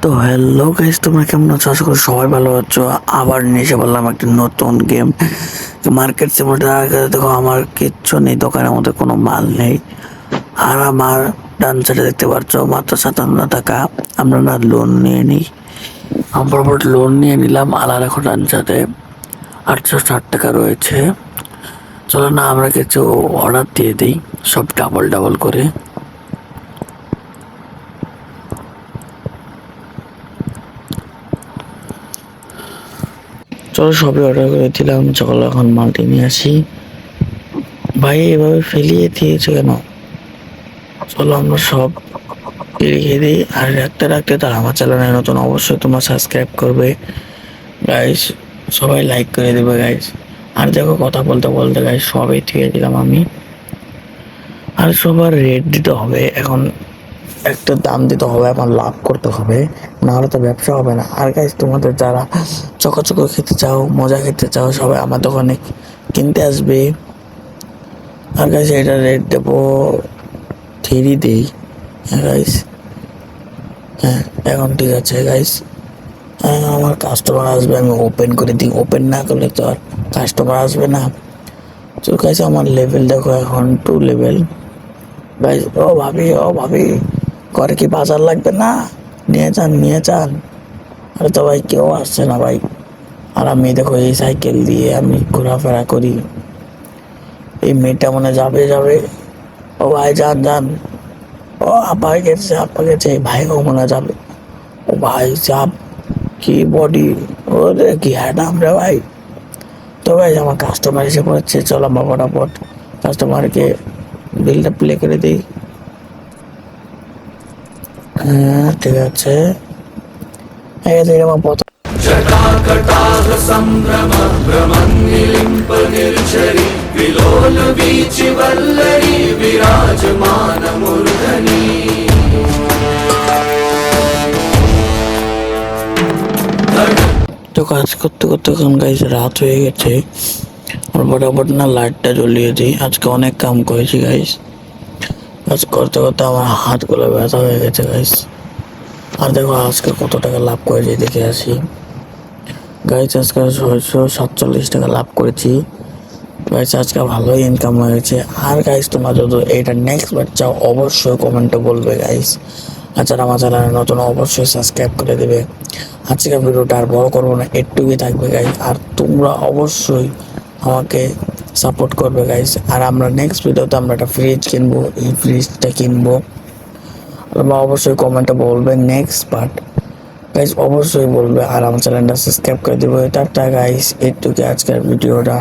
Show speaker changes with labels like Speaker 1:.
Speaker 1: তো hello guys, তোমরা কেমন আছো? আশা করি সবাই ভালো আছো। আবার নিয়ে এসে বললাম একটা নতুন গেম, মার্কেট সিমুলেটর। দেখো, আমার কিচ্ছু নেই, দোকানের মধ্যে কোনো মাল নেই। আর আমার ডান সাইডে দেখতে পাচ্ছ মাত্র 57 টাকা। আমরা না লোন নিয়ে নিই, আমরা লোন নিয়ে নিলাম। আর এখন ডান সাইডে 860 টাকা রয়েছে। চলো না আমরা কিছু অর্ডার দিয়ে দিই, সব ডাবল ডাবল করে। চলো সবই অর্ডার করে দিলাম। চলো এখন মালটি নিয়ে আসি। ভাই এভাবে ফেলিয়ে দিয়েছে কেন? চলো আমরা সব রেখে দিই। আর রাখতে রাখতে তার আমার চ্যানেলে নতুন, অবশ্যই তোমার সাবস্ক্রাইব করবে গাইস, সবাই লাইক করে দেবে গাইস। আর দেখো, কথা বলতে বলতে গাইস সবই থেকে দিলাম আমি। আর সবার রেট দিতে হবে এখন, একটা দাম দিতে হবে, আমার লাভ করতে হবে, নাহলে তো ব্যবসা হবে না। আর গাইস, তোমাদের যারা চকো খেতে চাও, মজা খেতে চাও, সবাই আমার দোকানে কিনতে আসবে। আর গাইস এটা রেট দেবো 3 দিই। হ্যাঁ গাইস, হ্যাঁ এখন ঠিক আছে গাইস। আমার কাস্টমার আসবে, আমি ওপেন করে দিই। ওপেন না করলে তো আর কাস্টমার আসবে না। তো গাইস আমার লেভেল দেখো এখন 2 লেভেল গাইস। ও ভাবি ঘরে কি বাজার লাগবে না? নিয়ে যান নিয়ে যান। আরে তো ভাই কেউ আসছে না ভাই। আর আমি দেখো এই সাইকেল দিয়ে আমি ঘোরাফেরা করি। এই মেয়েটা মনে যাবে যাবে। ও ভাই যান যান। ও আপা গেছে, ভাইও মনে যাবে। ও ভাই চাপ, কি বডি, ওরে কি হ্যাডাম রে ভাই। তো ভাই আমার কাস্টমার এসে পড়েছে, চলো আমরা ফটাফট কাস্টমারকে বিলটা প্লে করে দিই। হ্যাঁ ঠিক আছে, এই যে আমার প্রথম
Speaker 2: जटाकटाह सम्भ्रम भ्रमन्निलिम्प निर्झरि विलोल वीचिवल्लरी विराजमान मूर्धनि।
Speaker 1: তো কাজ করতে করতে এখন গাইস রাত হয়ে গেছে। আর ফটাফট না লাইটটা জ্বলিয়ে দিই। আজকে অনেক কাম করেছি গাইস, কাজ করতে করতে আমার হাতগুলো ব্যথা হয়ে গেছে গাইস। আর দেখো আজকে কত টাকা লাভ করেছি দেখে আসি গাইস। আজকে 647 টাকা লাভ করেছি গাইস, আজকে ভালোই ইনকাম হয়েছে। আর গাইস তোমরা যদি এটা নেক্সট বার চাও অবশ্যই কমেন্টে বলবে গাইস। আচ্ছা আমার চ্যানেলে নতুন, অবশ্যই সাবস্ক্রাইব করে দেবে। আজকের ভিডিওটা আর বড় করবো না, একটুকুই থাকবে গাইস। আর তোমরা অবশ্যই আমাকে সাপোর্ট করবে গাইস। আর আমরা নেক্সট ভিডিওতে আমরা একটা ফ্রিজ কিনবো, এই ফ্রিজটা কিনবো। তোমরা অবশ্যই কমেন্টে বলবে নেক্সট পার্ট গাইস, অবশ্যই বলবে। আর আমার চ্যানেলটা সাবস্ক্রাইব করে দেবো। টাটা গাইস, এইটুকু আজকের ভিডিওটা।